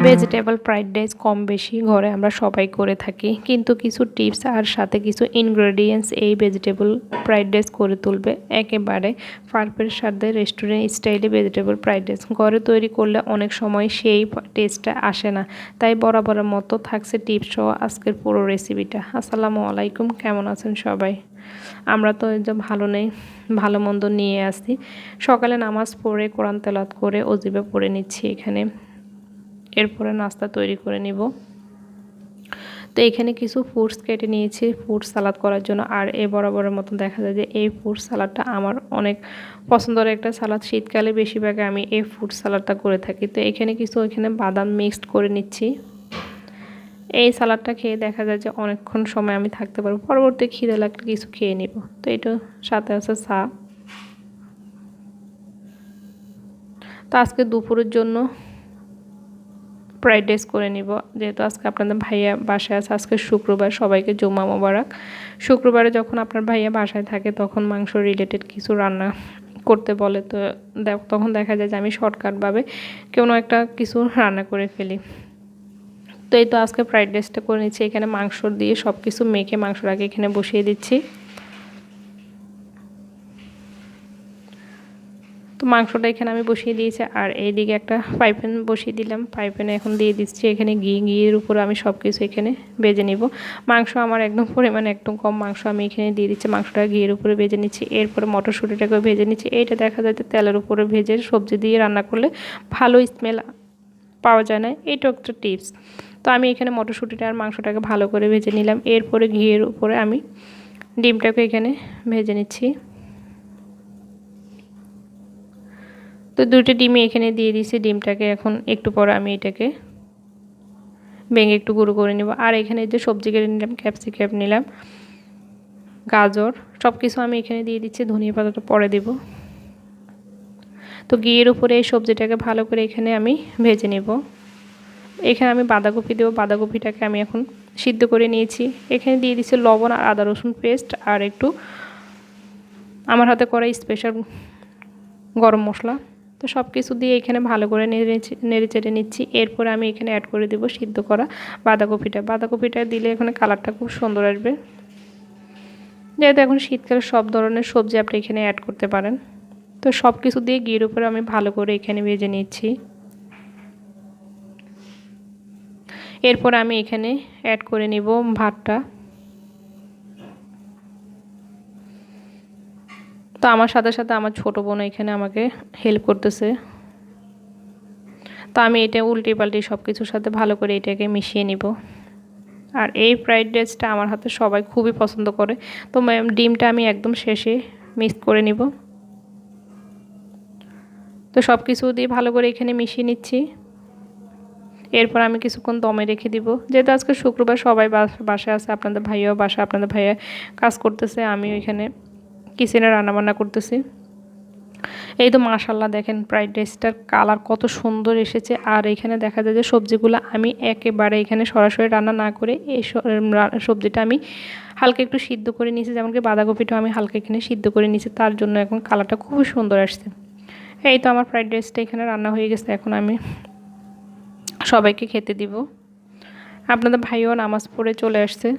Vegetable fried rice কম বেশি ঘরে আমরা সবাই করে থাকি, কিন্তু কিছু টিপস আর সাথে কিছু ইনগ্রেডিয়েন্টস এই ভেজিটেবল ফ্রাইড রাইস করে তুলবে একেবারে পারফেক্ট স্বাদে রেস্টুরেন্ট স্টাইলে ভেজিটেবল ফ্রাইড রাইস ঘরে তৈরি করলে অনেক সময় সেই টেস্টটা আসে না। তাই বরাবরের মতো থাকছে টিপস সহ আজকের পুরো রেসিপিটা। আসসালামু আলাইকুম, কেমন আছেন সবাই? আমরা তো এই যে ভালো নেই, ভালো মন্দ নিয়ে আসি। সকালে নামাজ পড়ে কোরআন তেলাওয়াত করে ওজিবে পড়ে নিচ্ছি এখানে, এরপরে নাস্তা তৈরি করে নিব। তো এখানে কিছু ফ্রুটস কেটে নিয়েছি ফ্রুট সালাদ করার জন্য। আর এই বরাবরের মতো দেখা যায় যে এই ফ্রুট সালাদটা আমার অনেক পছন্দের একটা সালাদ। শীতকালে বেশিরভাগ আমি এই ফ্রুট সালাদটা করে থাকি। তো এখানে বাদাম মিক্সড করে নিচ্ছি। এই সালাদটা খেয়ে দেখা যায় যে অনেকক্ষণ সময় আমি থাকতে পারবো, পরবর্তী খিদে লাগলে কিছু খেয়ে নিব। তো এটা সাথে আছে চা। তো আজকে দুপুরের জন্য ফ্রাইড রাইস করে নিব, যেহেতু আজকে আপনাদের ভাইয়া বাসায় আছে। আজকে শুক্রবার, সবাইকে জুম্মা মোবারক। শুক্রবারে যখন আপনার ভাইয়া বাসায় থাকে তখন মাংস রিলেটেড কিছু রান্না করতে বলে, তো তখন দেখা যায় যে আমি শর্টকাটভাবে কোনো একটা কিছু রান্না করে ফেলি। তো এই তো আজকে ফ্রাইড রাইসটা করে নিচ্ছি। এখানে মাংস দিয়ে সব কিছু মেখে মাংসর আগে এখানে বসিয়ে দিচ্ছি। তো মাংসটা এখানে আমি বসিয়ে দিয়েছি, আর এইদিকে একটা ফ্রাই প্যান বসিয়ে দিলাম। ফ্রাই প্যানে এখন দিয়ে দিচ্ছি এখানে ঘিয়ের উপর আমি সব কিছু এখানে ভেজে নিব। মাংস আমার একদম পরিমাণে একদম কম মাংস আমি এখানে দিয়ে দিচ্ছি। মাংসটা ঘিয়ের উপরে ভেজে নিচ্ছি, এরপরে মটরশুঁটিটাকে ভেজে নিচ্ছি। এইটা দেখা যায় যে তেলের উপরে ভেজে সবজি দিয়ে রান্না করলে ভালো স্মেল পাওয়া যায় না, এইটা একটা টিপস। তো আমি এখানে মটরশুঁটিটা আর মাংসটাকে ভালো করে ভেজে নিলাম। এরপরে ঘিয়ের উপরে আমি ডিমটাকে এখানে ভেজে নিচ্ছি। তো দুটো ডিমই এখানে দিয়ে দিয়েছি। ডিমটাকে এখন একটু পরে আমি এটাকে ভেঙে একটু গুঁড়ো করে নেব। আর এখানে যে সবজি কেটে নিলাম, ক্যাপসিকাম নিলাম, গাজর, সব কিছু আমি এখানে দিয়ে দিচ্ছি। ধনিয়া পাতাটা পরে দেব। তো ঘিয়ের উপরে এই সবজিটাকে ভালো করে এখানে আমি ভেজে নেব। এখানে আমি বাঁধাকপি দেবো। বাঁধাকপিটাকে আমি এখন সিদ্ধ করে নিয়েছি। এখানে দিয়ে দিচ্ছি লবণ আর আদা রসুন পেস্ট আর একটু আমার হাতে করা স্পেশাল গরম মশলা। তো সব কিছু দিয়ে এখানে ভালো করে নেড়ে চেড়ে নিচ্ছি। এরপরে আমি এখানে অ্যাড করে দেবো সিদ্ধ করা বাঁধাকপিটা দিলে এখানে কালারটা খুব সুন্দর আসবে। যেহেতু এখন শীতকালে সব ধরনের সবজি আপনি এখানে অ্যাড করতে পারেন। তো সব কিছু দিয়ে ঘিয়ের উপরে আমি ভালো করে এখানে ভেজে নিচ্ছি। এরপর আমি এখানে অ্যাড করে নিব ভাতটা। তো আমার সাথে সাথে আমার ছোট বোন এখানে আমাকে হেল্প করতেছে। তো আমি এটা উল্টে পাল্টে সব কিছুর সাথে ভালো করে এটাকে মিশিয়ে নিব। আর এই ফ্রাইড রাইসটা আমার হাতে সবাই খুবই পছন্দ করে। তো ডিমটা আমি একদম শেষে মিক্স করে নিব। তো সব কিছু দিয়ে ভালো করে এখানে মিশিয়ে নিচ্ছি। এরপর আমি কিছুক্ষণ দমে রেখে দিব। যেহেতু আজকে শুক্রবার, সবাই বাসায় আছে। আপনাদের ভাইয়াও বাসা, আপনাদের ভাইয়া কাজ করতেছে, আমি ওইখানে কিচেনে রান্নাবান্না করতেছি। এই তো মাশাআল্লাহ দেখেন ফ্রাইড রাইসটার কালার কত সুন্দর এসেছে। আর এখানে দেখা যায় যে সবজিগুলো আমি একেবারে এখানে সরাসরি রান্না না করে এই সবজিটা আমি হালকা একটু সিদ্ধ করে নিয়েছি। যেমনকি বাঁধাকপিটাও আমি হালকা এখানে সিদ্ধ করে নিয়েছি, তার জন্য এখন কালারটা খুবই সুন্দর আসছে। এই তো আমার ফ্রাইড রাইসটা এখানে রান্না হয়ে গেছে। এখন আমি সবাইকে খেতে দিব। আপনাদের ভাইও নামাজ পড়ে চলে আসছে।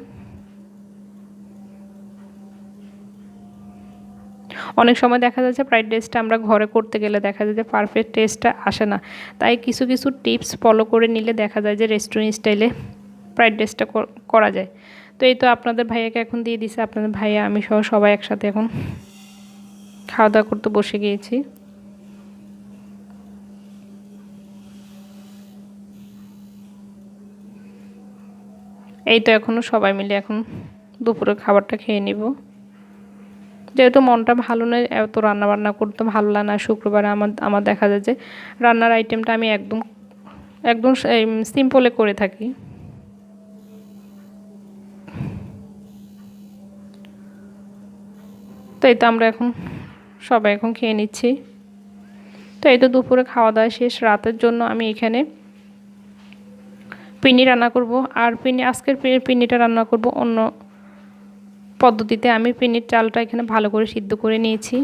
অনেক সময় দেখা যাচ্ছে ফ্রাইড রাইসটা আমরা ঘরে করতে গেলে দেখা যায় যে পারফেক্ট টেস্টটা আসে না। তাই কিছু কিছু টিপস ফলো করে নিলে দেখা যায় যে রেস্টুরেন্ট স্টাইলে ফ্রাইড রাইসটা করা যায়। তো এই তো আপনাদের ভাইয়াকে এখন দিয়ে দিছে। আপনাদের ভাইয়া আমি সহ সবাই একসাথে এখন খাওয়া দাওয়া করতে বসে গিয়েছি। এই তো এখনও সবাই মিলে এখন দুপুরের খাবারটা খেয়ে নিব। যেহেতু মনটা ভালো নয়, এত রান্নাবান্না করতে ভালো লাগে না শুক্রবারে। আমার দেখা যায় যে রান্নার আইটেমটা আমি একদম একদম সিম্পলে করে থাকি। তো এই তো আমরা এখন সবাই এখন খেয়ে নিচ্ছি। তো এই তো দুপুরে খাওয়া দাওয়া শেষ। রাতের জন্য আমি এখানে পিনি রান্না করব। আর আজকের পিনিটা রান্না করব অন্য পদ্ধতিতে। আমি পিনির চালটা এখানে ভালো করে সিদ্ধ করে নিয়েছি।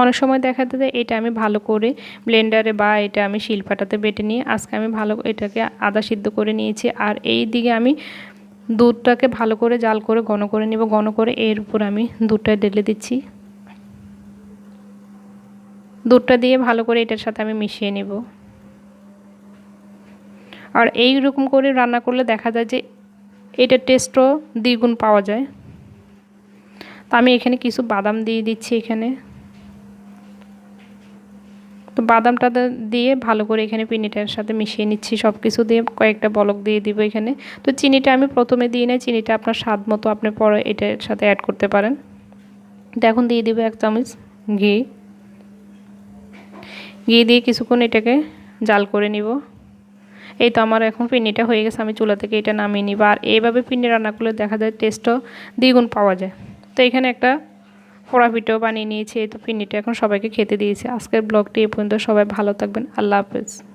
অনেক সময় দেখা যায় এটা আমি ভালো করে ব্লেন্ডারে বা এটা আমি শিলপাটাতে বেটে নিয়ে আজকে আমি ভালো এটাকে আদা সিদ্ধ করে নিয়েছি। আর এই দিকে আমি দুধটাকে ভালো করে জাল করে ঘন করে নিব। ঘন করে এর উপর আমি দুধটা ঢেলে দিচ্ছি। দুধটা দিয়ে ভালো করে এটার সাথে আমি মিশিয়ে নেব। আর এই রকম করে রান্না করলে দেখা যায় যে এটার টেস্টও দ্বিগুণ পাওয়া যায়। তো আমি এখানে কিছু বাদাম দিয়ে দিচ্ছি এখানে। তো বাদামটা দিয়ে ভালো করে এখানে চিনিটার সাথে মিশিয়ে নিচ্ছি। সব কিছু দিয়ে কয়েকটা বলক দিয়ে দিব এখানে। তো চিনিটা আমি প্রথমে দিই না, চিনিটা আপনার স্বাদ মতো আপনি পরে এটার সাথে অ্যাড করতে পারেন। তো এখন দিয়ে দিব 1 চামচ ঘি। ঘি দিয়ে কিছুক্ষণ এটাকে জাল করে নিব। এই তো আমার এখন পিন্নিটা হয়ে গেছে, আমি চুলা থেকে এটা নামিয়ে নিব। আর এইভাবে পিন্নি রান্না করলে দেখা যায় টেস্টও দ্বিগুণ পাওয়া যায়। তো এখানে একটা পোড়া পিঠাও বানিয়ে নিয়েছি। এই তো পিন্নিটা এখন সবাইকে খেতে দিয়েছি। আজকের ব্লগটি এই পর্যন্ত। সবাই ভালো থাকবেন। আল্লাহ হাফেজ।